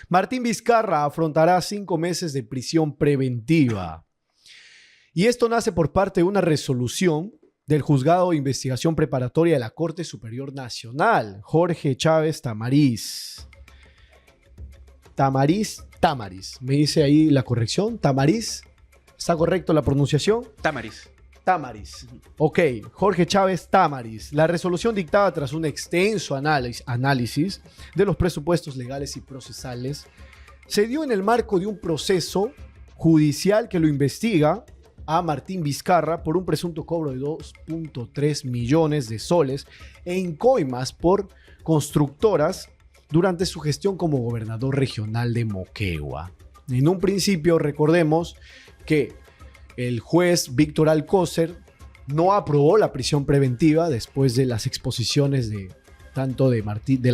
Martín Vizcarra afrontará 5 meses de prisión preventiva. Y esto nace por parte de una resolución del Juzgado de Investigación Preparatoria de la Corte Superior Nacional, Jorge Chávez Tamariz. Tamariz. Me dice ahí la corrección. Tamariz. ¿Está correcto la pronunciación? Tamariz. Ok, Jorge Chávez Tamariz. La resolución dictada tras un extenso análisis de los presupuestos legales y procesales se dio en el marco de un proceso judicial que lo investiga a Martín Vizcarra por un presunto cobro de 2.3 millones de soles en coimas por constructoras durante su gestión como gobernador regional de Moquegua. En un principio, recordemos que el juez Víctor Alcócer no aprobó la prisión preventiva después de las exposiciones del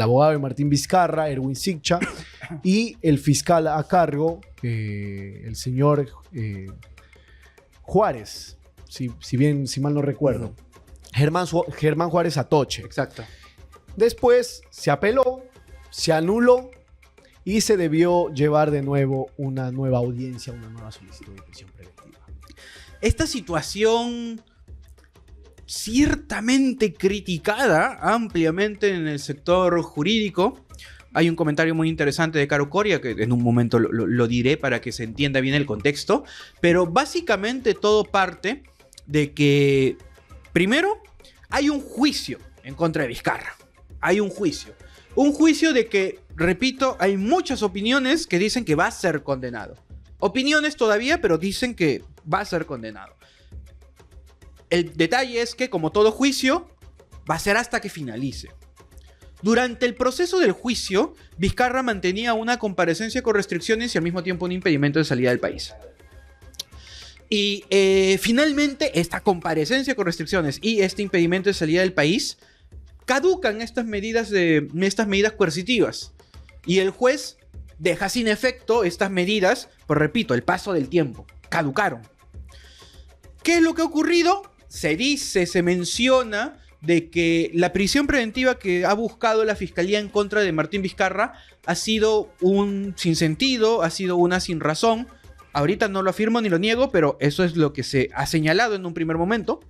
abogado de Martín Vizcarra, Erwin Siccha, y el fiscal a cargo, el señor Juárez, si mal no recuerdo. Germán Juárez Atoche. Exacto. Después se apeló, se anuló y se debió llevar de nuevo una nueva audiencia, una nueva solicitud de prisión preventiva. Esta situación ciertamente criticada ampliamente en el sector jurídico. Hay un comentario muy interesante de Caro Coria, que en un momento lo diré para que se entienda bien el contexto, pero básicamente todo parte de que, primero, hay un juicio en contra de Vizcarra. Hay un juicio. Un juicio de que, repito, hay muchas opiniones que dicen que va a ser condenado. Opiniones todavía, pero dicen que va a ser condenado. El detalle es que, como todo juicio, va a ser hasta que finalice. Durante el proceso del juicio, Vizcarra mantenía una comparecencia con restricciones y al mismo tiempo un impedimento de salida del país. Y finalmente, esta comparecencia con restricciones y este impedimento de salida del país caducan estas medidas coercitivas. Y el juez deja sin efecto estas medidas, pues repito, el paso del tiempo. Caducaron. ¿Qué es lo que ha ocurrido? Se menciona de que la prisión preventiva que ha buscado la Fiscalía en contra de Martín Vizcarra ha sido un sinsentido, ha sido una sin razón. Ahorita no lo afirmo ni lo niego, pero eso es lo que se ha señalado en un primer momento.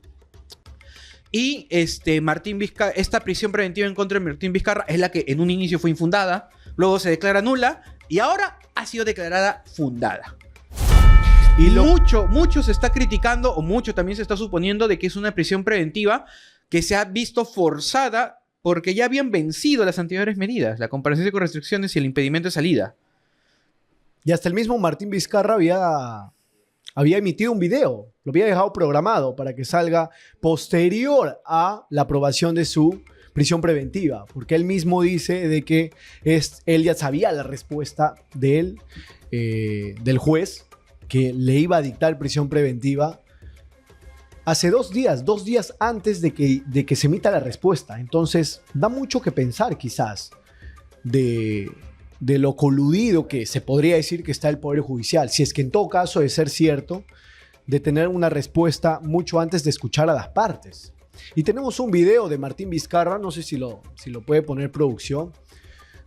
Y esta prisión preventiva en contra de Martín Vizcarra es la que en un inicio fue infundada, luego se declara nula y ahora ha sido declarada fundada. Y mucho se está criticando, o mucho también se está suponiendo de que es una prisión preventiva que se ha visto forzada porque ya habían vencido las anteriores medidas, la comparecencia con restricciones y el impedimento de salida. Y hasta el mismo Martín Vizcarra había emitido un video, lo había dejado programado para que salga posterior a la aprobación de su prisión preventiva, porque él mismo dice de que él ya sabía la respuesta del juez que le iba a dictar prisión preventiva hace 2 días antes de que se emita la respuesta. Entonces, da mucho que pensar quizás de lo coludido que se podría decir que está el Poder Judicial, si es que en todo caso de ser cierto, de tener una respuesta mucho antes de escuchar a las partes. Y tenemos un video de Martín Vizcarra, no sé si lo puede poner producción,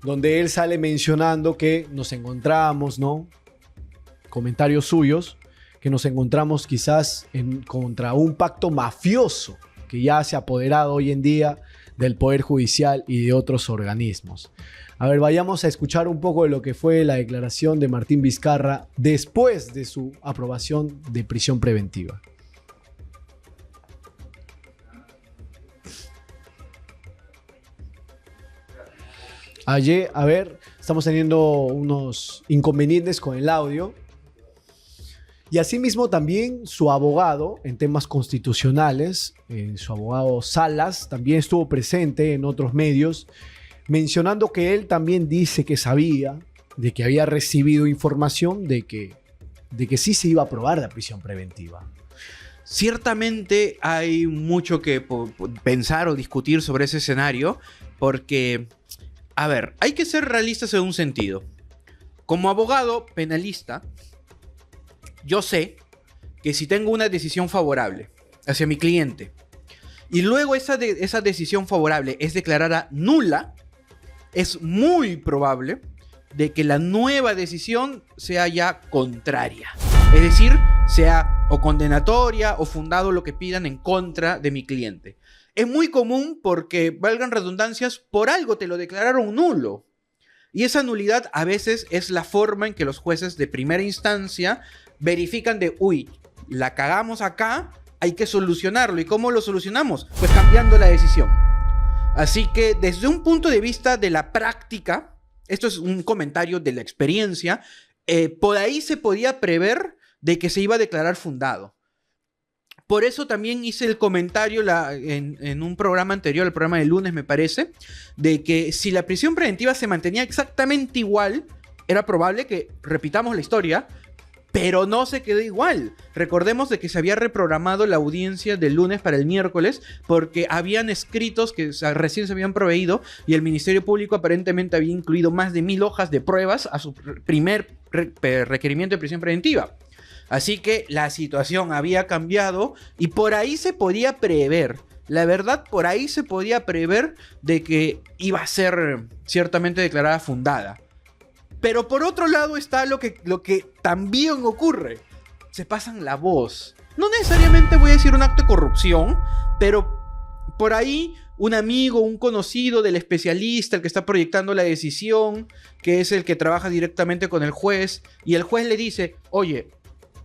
donde él sale mencionando que nos encontramos, ¿no? Comentarios suyos, que nos encontramos quizás contra un pacto mafioso que ya se ha apoderado hoy en día del Poder Judicial y de otros organismos. A ver, vayamos a escuchar un poco de lo que fue la declaración de Martín Vizcarra después de su aprobación de prisión preventiva. Ayer, a ver, estamos teniendo unos inconvenientes con el audio. Y asimismo también su abogado en temas constitucionales, su abogado Salas, también estuvo presente en otros medios, mencionando que él también dice que sabía de que había recibido información de que sí se iba a aprobar la prisión preventiva. Ciertamente hay mucho que pensar o discutir sobre ese escenario, porque, a ver, hay que ser realistas en un sentido. Como abogado penalista, yo sé que si tengo una decisión favorable hacia mi cliente y luego esa decisión favorable es declarada nula, es muy probable de que la nueva decisión sea ya contraria. Es decir, sea o condenatoria o fundado lo que pidan en contra de mi cliente. Es muy común porque, valgan redundancias, por algo te lo declararon nulo. Y esa nulidad a veces es la forma en que los jueces de primera instancia verifican de, uy, la cagamos acá, hay que solucionarlo. ¿Y cómo lo solucionamos? Pues cambiando la decisión. Así que desde un punto de vista de la práctica, esto es un comentario de la experiencia, por ahí se podía prever de que se iba a declarar fundado. Por eso también hice el comentario en un programa anterior, el programa de lunes me parece, de que si la prisión preventiva se mantenía exactamente igual, era probable que repitamos la historia, pero no se quedó igual. Recordemos de que se había reprogramado la audiencia del lunes para el miércoles porque habían escritos que recién se habían proveído y el Ministerio Público aparentemente había incluido más de 1000 hojas de pruebas a su primer requerimiento de prisión preventiva. Así que la situación había cambiado y por ahí se podía prever. La verdad, por ahí se podía prever de que iba a ser ciertamente declarada fundada. Pero por otro lado está lo que también ocurre. Se pasan la voz. No necesariamente voy a decir un acto de corrupción, pero por ahí un amigo, un conocido del especialista, el que está proyectando la decisión, que es el que trabaja directamente con el juez, y el juez le dice, oye,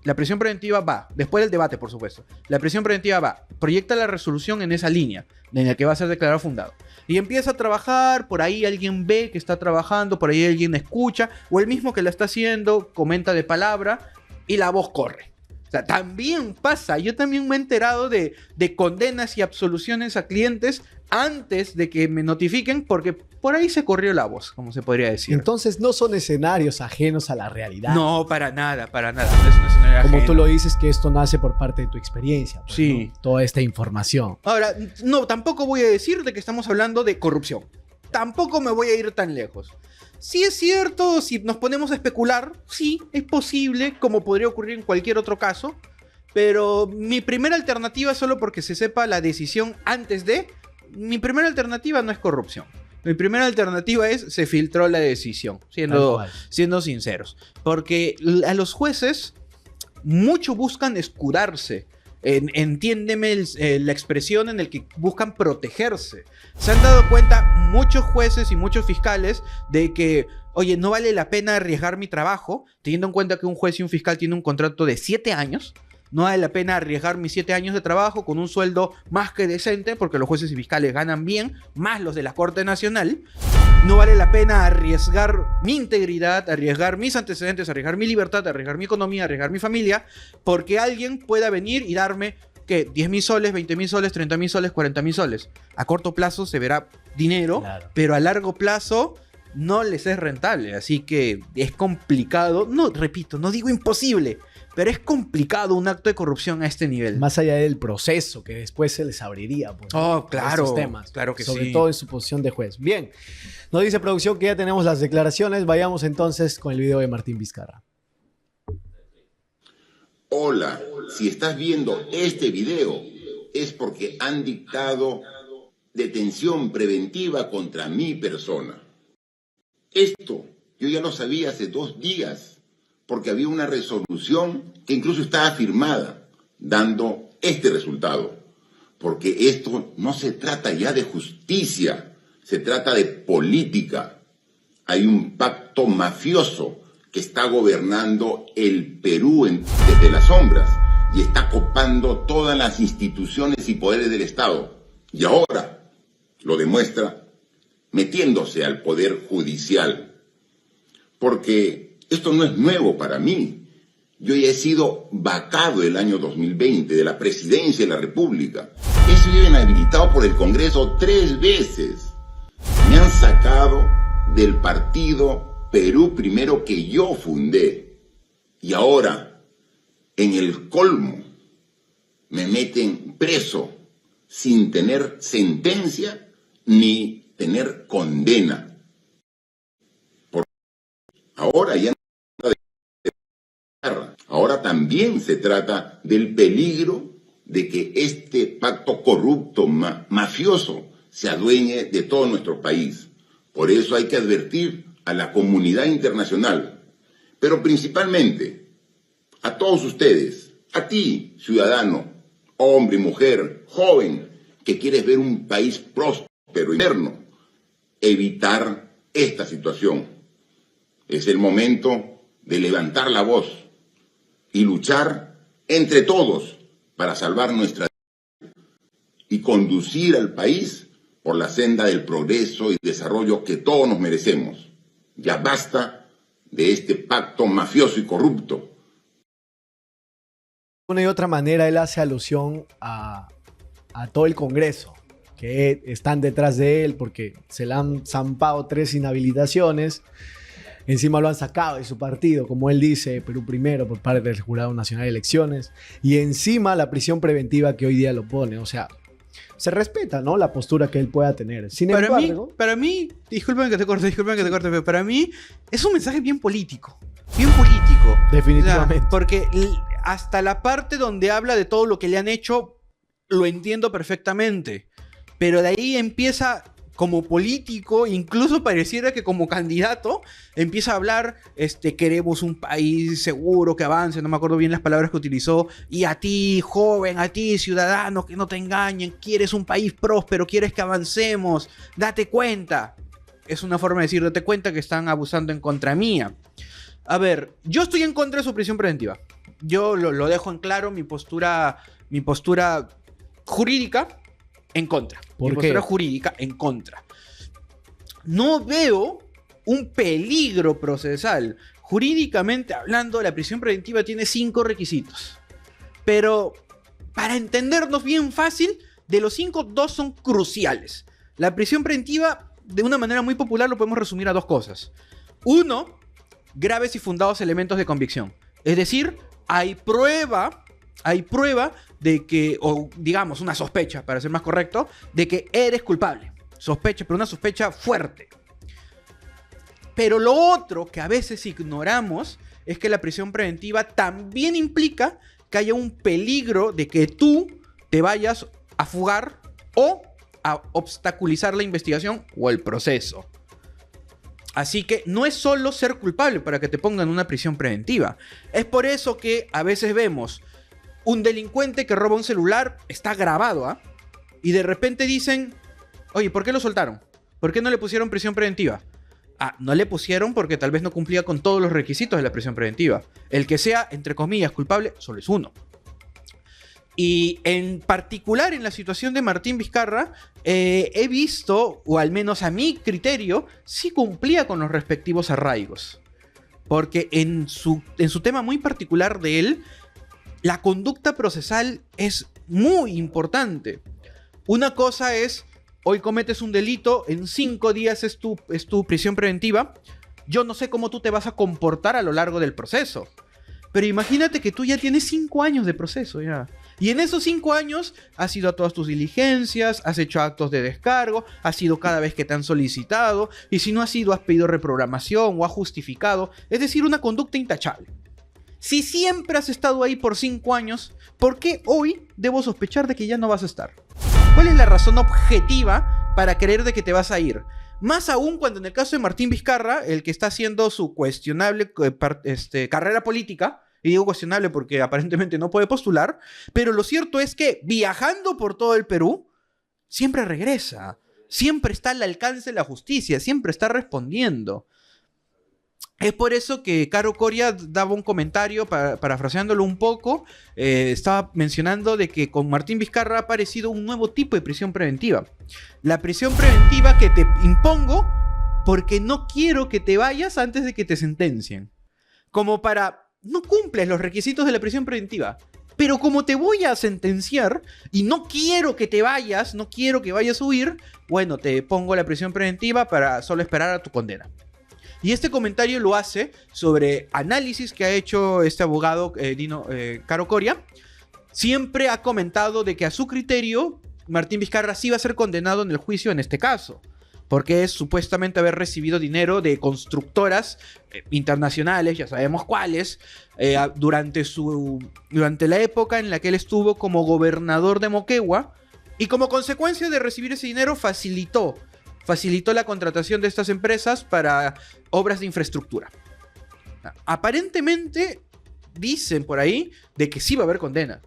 la prisión preventiva va, después del debate, por supuesto. La prisión preventiva va, proyecta la resolución en esa línea, en la que va a ser declarado fundado. Y empieza a trabajar, por ahí alguien ve que está trabajando, por ahí alguien escucha, o el mismo que la está haciendo comenta de palabra, y la voz corre. O sea, también pasa, yo también me he enterado de condenas y absoluciones a clientes antes de que me notifiquen, porque por ahí se corrió la voz, como se podría decir. Entonces no son escenarios ajenos a la realidad. No, para nada, para nada. No es un escenario Como ajeno. tú lo dices, que esto nace por parte de tu experiencia. Pues, Sí. ¿no? Toda esta información. Ahora, no, tampoco voy a decir de que estamos hablando de corrupción. Tampoco me voy a ir tan lejos. Sí es cierto, si nos ponemos a especular, sí, es posible, como podría ocurrir en cualquier otro caso, pero mi primera alternativa, solo porque se sepa la decisión antes de, mi primera alternativa no es corrupción. Mi primera alternativa es, se filtró la decisión, siendo sinceros. Porque a los jueces mucho buscan escudarse. Entiéndeme la expresión en el que buscan protegerse. Se han dado cuenta muchos jueces y muchos fiscales de que, oye, no vale la pena arriesgar mi trabajo, teniendo en cuenta que un juez y un fiscal tienen un contrato de 7 años. No vale la pena arriesgar mis 7 años de trabajo con un sueldo más que decente, porque los jueces y fiscales ganan bien, más los de la Corte Nacional. No vale la pena arriesgar mi integridad, arriesgar mis antecedentes, arriesgar mi libertad, arriesgar mi economía, arriesgar mi familia, porque alguien pueda venir y darme, ¿qué? 10.000 soles, 20.000 soles, 30.000 soles, 40.000 soles. A corto plazo se verá dinero, claro, pero a largo plazo no les es rentable. Así que es complicado. No, repito, no digo imposible, pero es complicado un acto de corrupción a este nivel. Más allá del proceso que después se les abriría. Pues, oh, claro. Estos temas. Claro que sobre sí. todo en su posición de juez. Bien. Nos dice producción que ya tenemos las declaraciones. Vayamos entonces con el video de Martín Vizcarra. Hola, si estás viendo este video es porque han dictado detención preventiva contra mi persona. Esto yo ya lo sabía hace 2 días, porque había una resolución que incluso estaba firmada, dando este resultado. Porque esto no se trata ya de justicia, se trata de política. Hay un pacto mafioso que está gobernando el Perú desde las sombras y está copando todas las instituciones y poderes del Estado. Y ahora lo demuestra metiéndose al Poder Judicial. Porque esto no es nuevo para mí. Yo ya he sido vacado el año 2020 de la Presidencia de la República. He sido inhabilitado por el Congreso 3 veces. Me han sacado del partido Perú Primero que yo fundé. Y ahora, en el colmo, me meten preso sin tener sentencia ni tener condena. Ahora ya no se trata de... Ahora también se trata del peligro de que este pacto corrupto, mafioso, se adueñe de todo nuestro país. Por eso hay que advertir a la comunidad internacional, pero principalmente a todos ustedes, a ti, ciudadano, hombre y mujer, joven, que quieres ver un país próspero y moderno, evitar esta situación. Es el momento de levantar la voz y luchar entre todos para salvar nuestra vida y conducir al país por la senda del progreso y desarrollo que todos nos merecemos. Ya basta de este pacto mafioso y corrupto. De una y otra manera él hace alusión a todo el Congreso, que están detrás de él porque se le han zampado 3 inhabilitaciones. Encima lo han sacado de su partido, como él dice, Perú Primero, por parte del Jurado Nacional de Elecciones. Y encima la prisión preventiva que hoy día lo pone. O sea, se respeta, ¿no?, la postura que él pueda tener. Sin embargo... Para mí, disculpen que te corte, pero para mí es un mensaje bien político. Bien político. Definitivamente. O sea, porque hasta la parte donde habla de todo lo que le han hecho, lo entiendo perfectamente. Pero de ahí empieza... como político, incluso pareciera que como candidato, empieza a hablar, queremos un país seguro, que avance, no me acuerdo bien las palabras que utilizó, y a ti, joven, a ti, ciudadano, que no te engañen, quieres un país próspero, quieres que avancemos, date cuenta. Es una forma de decir, date cuenta que están abusando en contra mía. A ver, yo estoy en contra de su prisión preventiva. Yo lo dejo en claro, mi postura jurídica, en contra. ¿Por qué? Postura jurídica en contra. No veo un peligro procesal. Jurídicamente hablando, la prisión preventiva tiene 5 requisitos. Pero, para entendernos bien fácil, de los 5, 2 son cruciales. La prisión preventiva, de una manera muy popular, lo podemos resumir a 2 cosas. 1, graves y fundados elementos de convicción. Es decir, hay prueba de que, o digamos una sospecha, para ser más correcto, de que eres culpable. Sospecha, pero una sospecha fuerte. Pero lo otro que a veces ignoramos es que la prisión preventiva también implica que haya un peligro de que tú te vayas a fugar o a obstaculizar la investigación o el proceso. Así que no es solo ser culpable para que te pongan una prisión preventiva. Es por eso que a veces vemos un delincuente que roba un celular, está grabado, ¿ah? Y de repente dicen, oye, ¿por qué lo soltaron? ¿Por qué no le pusieron prisión preventiva? Ah, no le pusieron porque tal vez no cumplía con todos los requisitos de la prisión preventiva. El que sea, entre comillas, culpable, solo es uno. Y en particular en la situación de Martín Vizcarra, he visto, o al menos a mi criterio, sí cumplía con los respectivos arraigos. Porque en su tema muy particular de él, la conducta procesal es muy importante. Una cosa es, hoy cometes un delito, en 5 días es tu prisión preventiva. Yo no sé cómo tú te vas a comportar a lo largo del proceso. Pero imagínate que tú ya tienes 5 años de proceso ya. Y en esos 5 años has ido a todas tus diligencias, has hecho actos de descargo, has ido cada vez que te han solicitado, y si no has ido, has pedido reprogramación o has justificado. Es decir, una conducta intachable. Si siempre has estado ahí por 5 años, ¿por qué hoy debo sospechar de que ya no vas a estar? ¿Cuál es la razón objetiva para creer de que te vas a ir? Más aún cuando en el caso de Martín Vizcarra, el que está haciendo su cuestionable carrera política, y digo cuestionable porque aparentemente no puede postular, pero lo cierto es que viajando por todo el Perú, siempre regresa, siempre está al alcance de la justicia, siempre está respondiendo. Es por eso que Caro Coria daba un comentario, parafraseándolo un poco, estaba mencionando de que con Martín Vizcarra ha aparecido un nuevo tipo de prisión preventiva. La prisión preventiva que te impongo porque no quiero que te vayas antes de que te sentencien. Como para... no cumples los requisitos de la prisión preventiva, pero como te voy a sentenciar y no quiero que te vayas, no quiero que vayas a huir, bueno, te pongo la prisión preventiva para solo esperar a tu condena. Y este comentario lo hace sobre análisis que ha hecho este abogado Caro Coria. Siempre ha comentado de que a su criterio Martín Vizcarra sí va a ser condenado en el juicio en este caso, porque es supuestamente haber recibido dinero de constructoras internacionales, ya sabemos cuáles, durante la época en la que él estuvo como gobernador de Moquegua, y como consecuencia de recibir ese dinero facilitó facilitó la contratación de estas empresas para obras de infraestructura. Aparentemente dicen por ahí de que sí va a haber condena.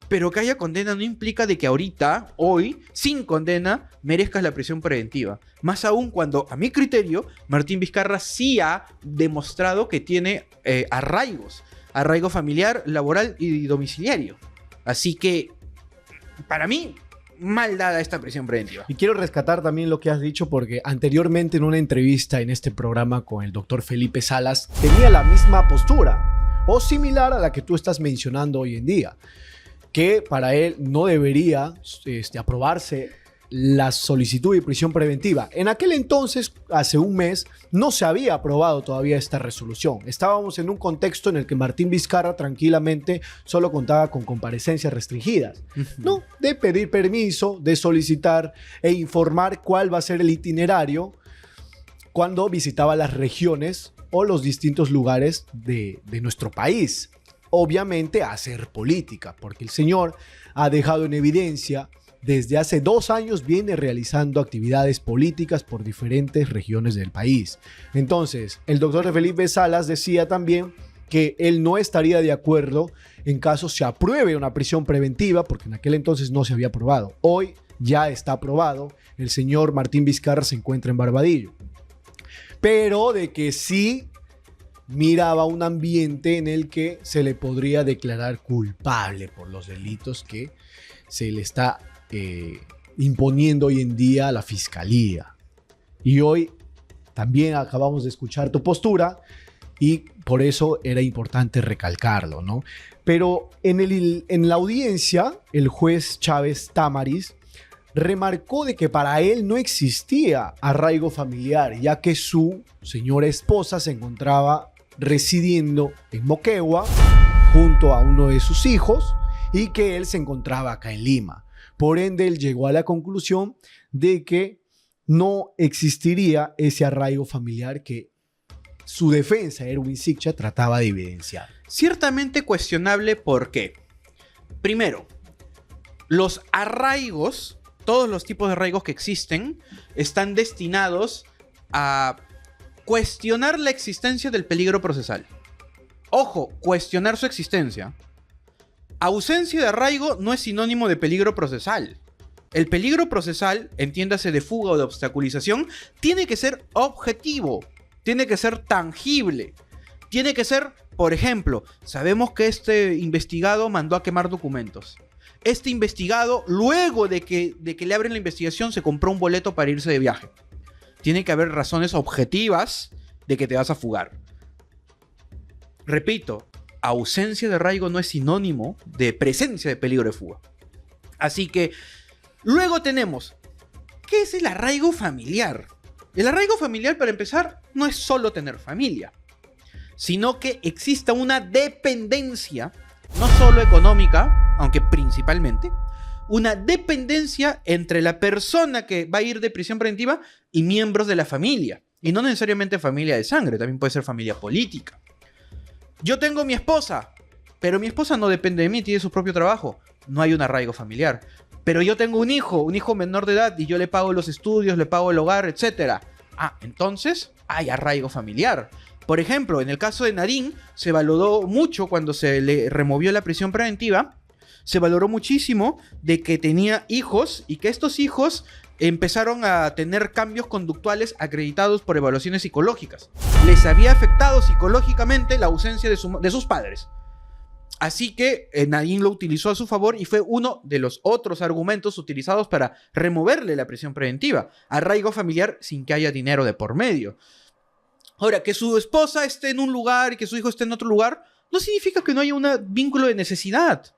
Pero que haya condena no implica de que ahorita, hoy, sin condena, merezcas la prisión preventiva. Más aún cuando, a mi criterio, Martín Vizcarra sí ha demostrado que tiene arraigo familiar, laboral y domiciliario. Así que, para mí, mal dada esta prisión preventiva. Y quiero rescatar también lo que has dicho porque anteriormente en una entrevista en este programa con el doctor Felipe Salas tenía la misma postura o similar a la que tú estás mencionando hoy en día, que para él no debería aprobarse la solicitud de prisión preventiva. En aquel entonces, hace un mes, no se había aprobado todavía esta resolución. Estábamos en un contexto en el que Martín Vizcarra tranquilamente solo contaba con comparecencias restringidas, ¿no? De pedir permiso, de solicitar e informar cuál va a ser el itinerario cuando visitaba las regiones o los distintos lugares de nuestro país. Obviamente a hacer política, porque el señor ha dejado en evidencia desde hace 2 años viene realizando actividades políticas por diferentes regiones del país. Entonces, el doctor Felipe Salas decía también que él no estaría de acuerdo en caso se apruebe una prisión preventiva, porque en aquel entonces no se había aprobado. Hoy ya está aprobado, el señor Martín Vizcarra se encuentra en Barbadillo. Pero de que sí miraba un ambiente en el que se le podría declarar culpable por los delitos que se le está imponiendo hoy en día a la fiscalía. Y hoy también acabamos de escuchar tu postura y por eso era importante recalcarlo, ¿no? Pero en la audiencia, el juez Chávez Tamariz remarcó de que para él no existía arraigo familiar, ya que su señora esposa se encontraba residiendo en Moquegua junto a uno de sus hijos y que él se encontraba acá en Lima. Por ende, él llegó a la conclusión de que no existiría ese arraigo familiar que su defensa, Erwin Siccha, trataba de evidenciar. Ciertamente cuestionable, ¿por qué? Primero, los arraigos, todos los tipos de arraigos que existen, están destinados a cuestionar la existencia del peligro procesal. Ojo, cuestionar su existencia. Ausencia de arraigo no es sinónimo de peligro procesal. El peligro procesal, entiéndase de fuga o de obstaculización, tiene que ser objetivo, tiene que ser tangible, tiene que ser, por ejemplo, sabemos que este investigado mandó a quemar documentos. Este investigado, luego de que le abren la investigación, se compró un boleto para irse de viaje. Tiene que haber razones objetivas de que te vas a fugar. Repito, ausencia de arraigo no es sinónimo de presencia de peligro de fuga. Así que, luego tenemos, ¿qué es el arraigo familiar? El arraigo familiar, para empezar, no es solo tener familia, sino que exista una dependencia, no solo económica, aunque principalmente, una dependencia entre la persona que va a ir de prisión preventiva y miembros de la familia. Y no necesariamente familia de sangre, también puede ser familia política. Yo tengo mi esposa, pero mi esposa no depende de mí, tiene su propio trabajo. No hay un arraigo familiar. Pero yo tengo un hijo menor de edad y yo le pago los estudios, le pago el hogar, etc. Ah, entonces hay arraigo familiar. Por ejemplo, en el caso de Nadine, se valoró mucho cuando se le removió la prisión preventiva. Se valoró muchísimo de que tenía hijos y que estos hijos empezaron a tener cambios conductuales acreditados por evaluaciones psicológicas. Les había afectado psicológicamente la ausencia de sus padres. Así que Nadine lo utilizó a su favor y fue uno de los otros argumentos utilizados para removerle la prisión preventiva. Arraigo familiar sin que haya dinero de por medio. Ahora, que su esposa esté en un lugar y que su hijo esté en otro lugar, no significa que no haya un vínculo de necesidad.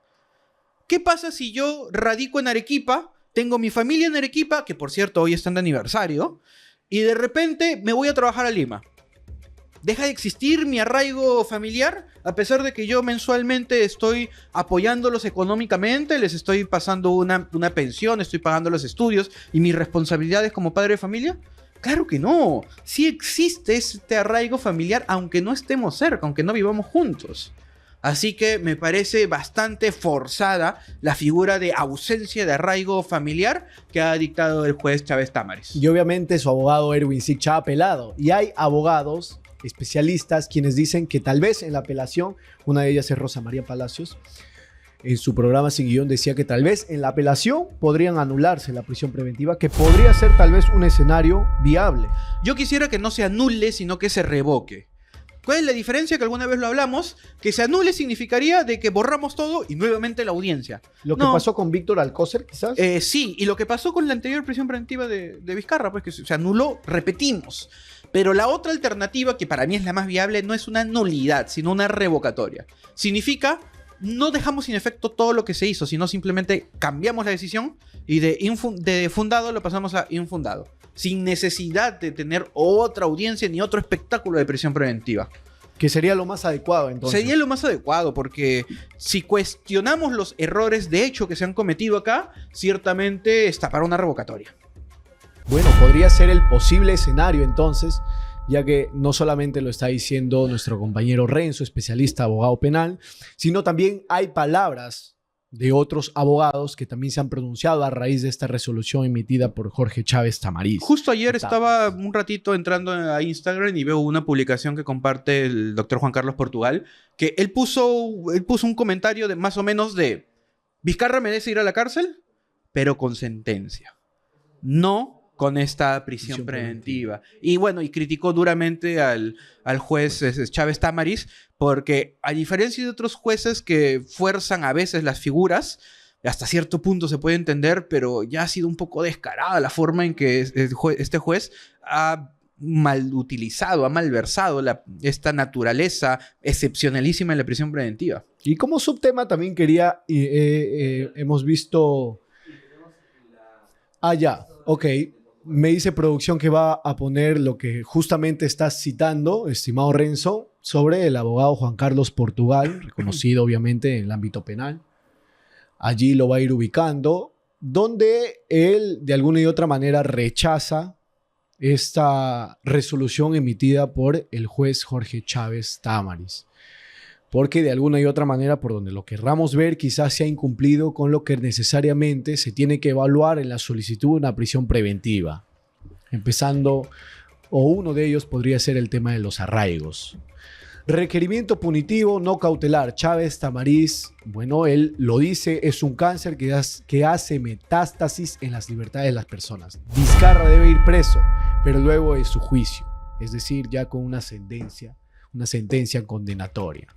¿Qué pasa si yo radico en Arequipa, tengo mi familia en Arequipa, que por cierto hoy están de aniversario, y de repente me voy a trabajar a Lima? ¿Deja de existir mi arraigo familiar? A pesar de que yo mensualmente estoy apoyándolos económicamente, les estoy pasando una pensión, estoy pagando los estudios y mis responsabilidades como padre de familia. Claro que no. Sí existe este arraigo familiar, aunque no estemos cerca, aunque no vivamos juntos. Así que me parece bastante forzada la figura de ausencia de arraigo familiar que ha dictado el juez Chávez Támaris. Y obviamente su abogado Erwin Siccha ha apelado. Y hay abogados especialistas quienes dicen que tal vez en la apelación, una de ellas es Rosa María Palacios, en su programa Sin Guión decía que tal vez en la apelación podrían anularse la prisión preventiva, que podría ser tal vez un escenario viable. Yo quisiera que no se anule, sino que se revoque. ¿Cuál es la diferencia? Que alguna vez lo hablamos. Que se anule significaría de que borramos todo y nuevamente la audiencia. Lo que No. pasó con Víctor Alcócer, quizás. Sí, y lo que pasó con la anterior prisión preventiva de Vizcarra, pues que se anuló, repetimos. Pero la otra alternativa, que para mí es la más viable, no es una nulidad, sino una revocatoria. Significa, no dejamos sin efecto todo lo que se hizo, sino simplemente cambiamos la decisión y de fundado lo pasamos a infundado. Sin necesidad de tener otra audiencia ni otro espectáculo de prisión preventiva. Que sería lo más adecuado, entonces. Sería lo más adecuado, porque si cuestionamos los errores de hecho que se han cometido acá, ciertamente está para una revocatoria. Bueno, podría ser el posible escenario entonces, ya que no solamente lo está diciendo nuestro compañero Renzo, especialista abogado penal, sino también hay palabras de otros abogados que también se han pronunciado a raíz de esta resolución emitida por Jorge Chávez Tamariz. Justo ayer estaba un ratito entrando a Instagram y veo una publicación que comparte el doctor Juan Carlos Portugal, que él puso un comentario de más o menos de Vizcarra merece ir a la cárcel, pero con sentencia. No con esta prisión preventiva. Y bueno, y criticó duramente al juez Chávez Támaris, porque a diferencia de otros jueces que fuerzan a veces las figuras, hasta cierto punto se puede entender, pero ya ha sido un poco descarada la forma en que este juez ha mal utilizado, ha malversado esta naturaleza excepcionalísima en la prisión preventiva. Y como subtema también quería, hemos visto... ya, ok. Me dice producción que va a poner lo que justamente estás citando, estimado Renzo, sobre el abogado Juan Carlos Portugal, reconocido obviamente en el ámbito penal. Allí lo va a ir ubicando, donde él de alguna y otra manera rechaza esta resolución emitida por el juez Jorge Chávez Támaris. Porque de alguna y otra manera, por donde lo querramos ver, quizás se ha incumplido con lo que necesariamente se tiene que evaluar en la solicitud de una prisión preventiva. Empezando, o uno de ellos podría ser el tema de los arraigos. Requerimiento punitivo no cautelar. Chávez Tamariz, bueno, él lo dice, es un cáncer que hace metástasis en las libertades de las personas. Vizcarra debe ir preso, pero luego de su juicio, es decir, ya con una sentencia condenatoria.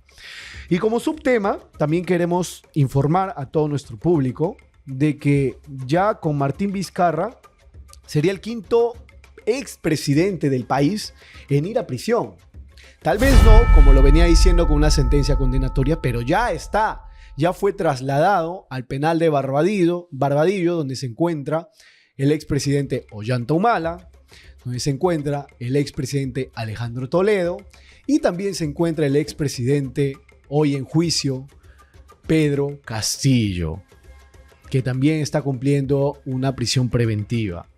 Y como subtema, también queremos informar a todo nuestro público de que ya con Martín Vizcarra sería el quinto expresidente del país en ir a prisión. Tal vez no, como lo venía diciendo, con una sentencia condenatoria, pero ya fue trasladado al penal de Barbadillo, donde se encuentra el expresidente Ollanta Humala, donde se encuentra el expresidente Alejandro Toledo, y también se encuentra el expresidente hoy en juicio, Pedro Castillo, que también está cumpliendo una prisión preventiva.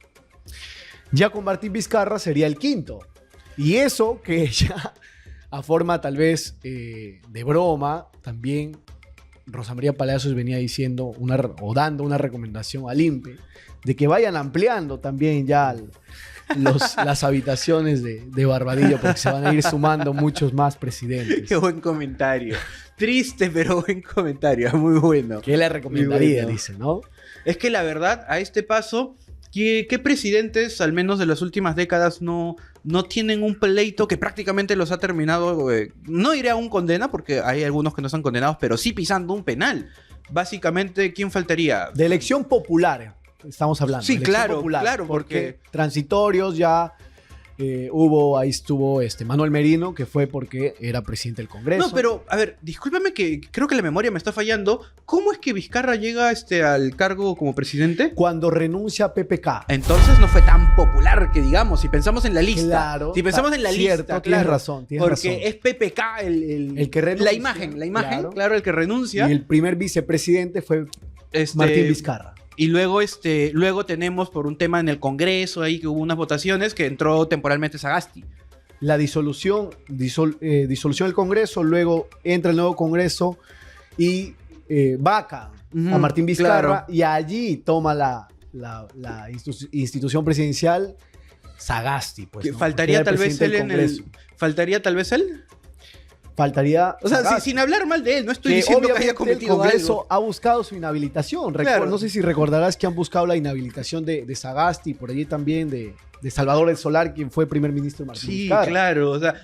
Ya con Martín Vizcarra sería el quinto. Y eso que ya a forma tal vez de broma, también Rosa María Palacios venía diciendo o dando una recomendación al INPE de que vayan ampliando también ya las habitaciones de Barbadillo, porque se van a ir sumando muchos más presidentes. Qué buen comentario. Triste, pero buen comentario. Muy bueno. ¿Qué le recomendaría? Bueno. Dice, ¿no? Es que la verdad, a este paso, ¿qué presidentes, al menos de las últimas décadas, no tienen un pleito que prácticamente los ha terminado? No iré a un condena, porque hay algunos que no están condenados, pero sí pisando un penal. Básicamente, ¿quién faltaría? De elección popular estamos hablando. Sí, claro, popular, claro, porque transitorios ya ahí estuvo Manuel Merino, que fue porque era presidente del Congreso. No, pero, a ver, discúlpame que creo que la memoria me está fallando. ¿Cómo es que Vizcarra llega al cargo como presidente? Cuando renuncia a PPK. Entonces no fue tan popular que digamos, si pensamos en la lista. Claro. Si pensamos en la cierto, lista, tienes claro. razón. Porque es PPK el que renuncia. La imagen, claro, el que renuncia. Y el primer vicepresidente fue Martín Vizcarra. Y luego tenemos por un tema en el Congreso ahí que hubo unas votaciones que entró temporalmente Sagasti. la disolución del Congreso, luego entra el nuevo Congreso y vaca a Martín Vizcarra, claro. y allí toma la institución presidencial Sagasti. Pues, Que ¿no? faltaría Porque era tal vez él presidente del en el... Congreso. ¿Faltaría tal vez él? Faltaría O sea, Sagasti, sin hablar mal de él, no estoy que diciendo que obviamente haya cometido el Congreso algo. ha buscado su inhabilitación. Claro. No sé si recordarás que han buscado la inhabilitación de Sagasti, por allí también de Salvador del Solar, quien fue primer ministro de Martín Sí, Vizcarra. claro. O sea,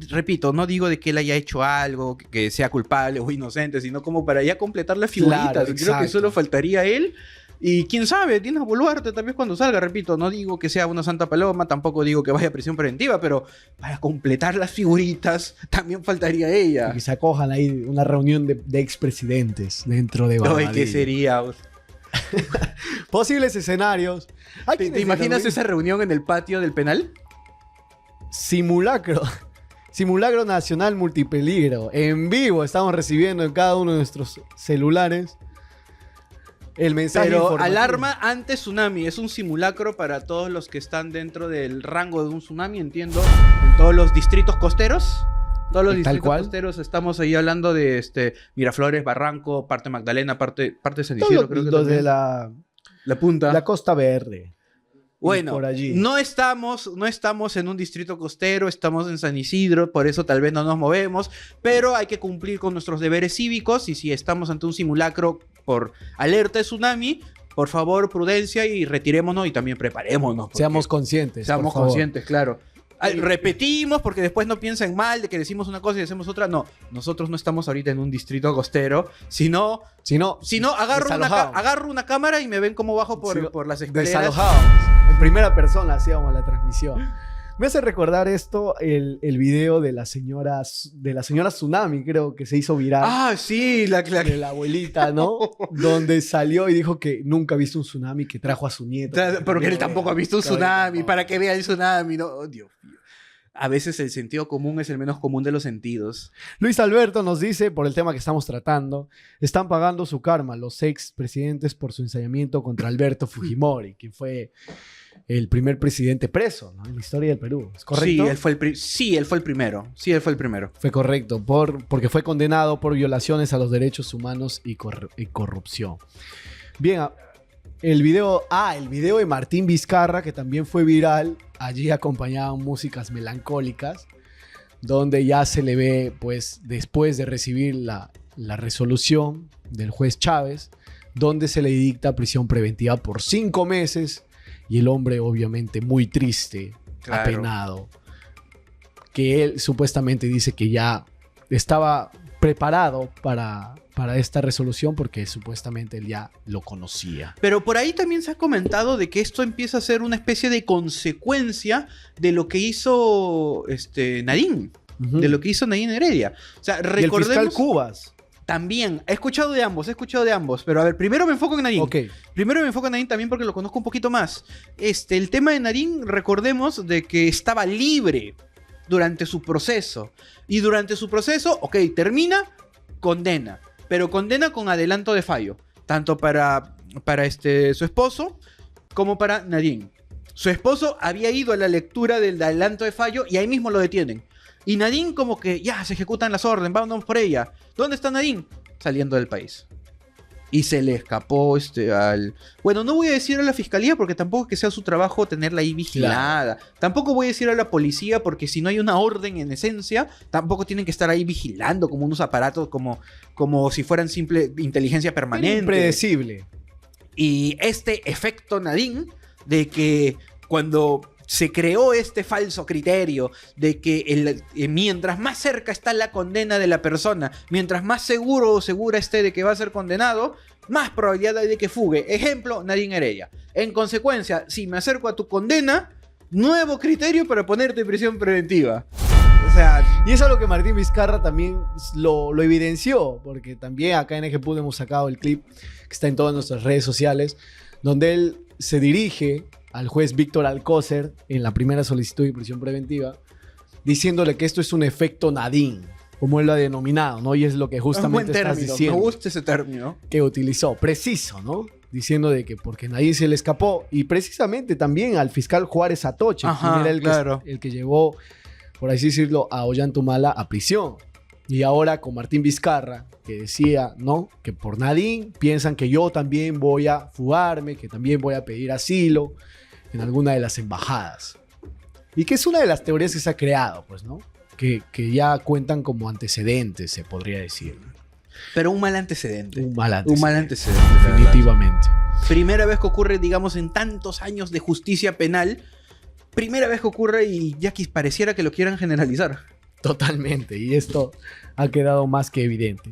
repito, no digo de que él haya hecho algo, que sea culpable o inocente, sino como para ya completar las figuritas. Claro, Creo que exacto. solo faltaría él. Y quién sabe, Dina Boluarte tal vez cuando salga, repito, no digo que sea una santa paloma, tampoco digo que vaya a prisión preventiva, pero para completar las figuritas también faltaría Y ella. que se acojan ahí una reunión de expresidentes dentro de Ay, Barbadillo. ¿qué sería? Posibles escenarios. Hay ¿Te quienes imaginas dicen, esa reunión en el patio del penal? simulacro? Simulacro nacional multipeligro. En vivo estamos recibiendo en cada uno de nuestros celulares el mensaje Pero informativo. alarma ante tsunami. Es un simulacro para todos los que están dentro del rango de un tsunami, entiendo. En todos los distritos costeros. Todos los Tal distritos cual. costeros estamos ahí hablando de Miraflores, Barranco, parte Magdalena, parte de San Todos Isidro, creo que los de también. la punta. Costa Verde. Bueno, por allí. no estamos en un distrito costero, estamos en San Isidro, por eso tal vez no nos movemos, pero hay que cumplir con nuestros deberes cívicos y si estamos ante un simulacro por alerta de tsunami, por favor, prudencia y retirémonos y también preparémonos. porque Seamos conscientes. seamos por favor. conscientes, claro. Repetimos porque después no piensen mal de que decimos una cosa y hacemos otra. No, nosotros no estamos ahorita en un distrito costero, sino Si no, desalojados. agarro una cámara y me ven cómo bajo por, Si no, por las escaleras. desalojados. En primera persona hacíamos la transmisión. Me hace recordar esto el video de la señora Tsunami, creo que se hizo viral. Ah, sí, De la abuelita, ¿no? Donde salió y dijo que nunca ha visto un tsunami, que trajo a su nieto. Porque él tampoco ha visto un Claro, tsunami, tampoco. para que vea el tsunami, ¿no? Oh, Dios mío. A veces el sentido común es el menos común de los sentidos. Luis Alberto nos dice, por el tema que estamos tratando, están pagando su karma los ex presidentes por su ensayamiento contra Alberto Fujimori, quien fue el primer presidente preso, ¿no? En la historia del Perú. ¿Es correcto? Sí, él fue el primero. Sí, él fue el primero. Fue correcto, porque fue condenado por violaciones a los derechos humanos y corrupción. Bien, el video de Martín Vizcarra, que también fue viral, allí acompañaban músicas melancólicas, donde ya se le ve, pues, después de recibir la resolución del juez Chávez, donde se le dicta prisión preventiva por 5 meses, y el hombre obviamente muy triste, Claro. apenado, que él supuestamente dice que ya estaba preparado para esta resolución porque supuestamente él ya lo conocía. Pero por ahí también se ha comentado de que esto empieza a ser una especie de consecuencia de lo que hizo Nadine. De lo que hizo Nadine Heredia. O sea, Y el recordemos... fiscal Cubas. También, he escuchado de ambos, pero a ver, primero me enfoco en Nadine. Ok. Primero me enfoco en Nadine también porque lo conozco un poquito más. El tema de Nadine, recordemos de que estaba libre durante su proceso. Y durante su proceso, ok, termina, condena. Pero condena con adelanto de fallo. Tanto para su esposo como para Nadine. Su esposo había ido a la lectura del adelanto de fallo y ahí mismo lo detienen. Y Nadine como que ya se ejecutan las órdenes, vamos por ella. ¿Dónde está Nadine? Saliendo del país. Y se le escapó al... Bueno, no voy a decir a la fiscalía porque tampoco es que sea su trabajo tenerla ahí vigilada. Tampoco voy a decir a la policía porque si no hay una orden en esencia, tampoco tienen que estar ahí vigilando como unos aparatos, como si fueran simple inteligencia permanente. Impredecible. Y este efecto Nadine de que cuando se creó este falso criterio de que mientras más cerca está la condena de la persona, mientras más seguro o segura esté de que va a ser condenado, más probabilidad hay de que fugue. Ejemplo, Nadine Heredia. En consecuencia, si me acerco a tu condena, nuevo criterio para ponerte en prisión preventiva. O sea... Y eso es lo que Martín Vizcarra también lo evidenció, porque también acá en EGPUD hemos sacado el clip que está en todas nuestras redes sociales, donde él se dirige al juez Víctor Alcócer en la primera solicitud de prisión preventiva, diciéndole que esto es un efecto Nadine, como él lo ha denominado, ¿no? Y es lo que justamente estás diciendo. Me gusta ese término. Que utilizó, preciso, ¿no? Diciendo de que porque Nadine se le escapó, y precisamente también al fiscal Juárez Atoche, Ajá, quien era claro. el que llevó por así decirlo, a Ollantumala a prisión. Y ahora con Martín Vizcarra, que decía, ¿no? Que por Nadine piensan que yo también voy a fugarme, que también voy a pedir asilo en alguna de las embajadas. Y que es una de las teorías que se ha creado, pues, ¿no? Que ya cuentan como antecedentes, se podría decir. Pero un mal antecedente. Un mal antecedente. Un mal antecedente, la verdad. Definitivamente. Primera vez que ocurre, digamos, en tantos años de justicia penal. Primera vez que ocurre y ya que pareciera que lo quieran generalizar. Totalmente. Y esto ha quedado más que evidente.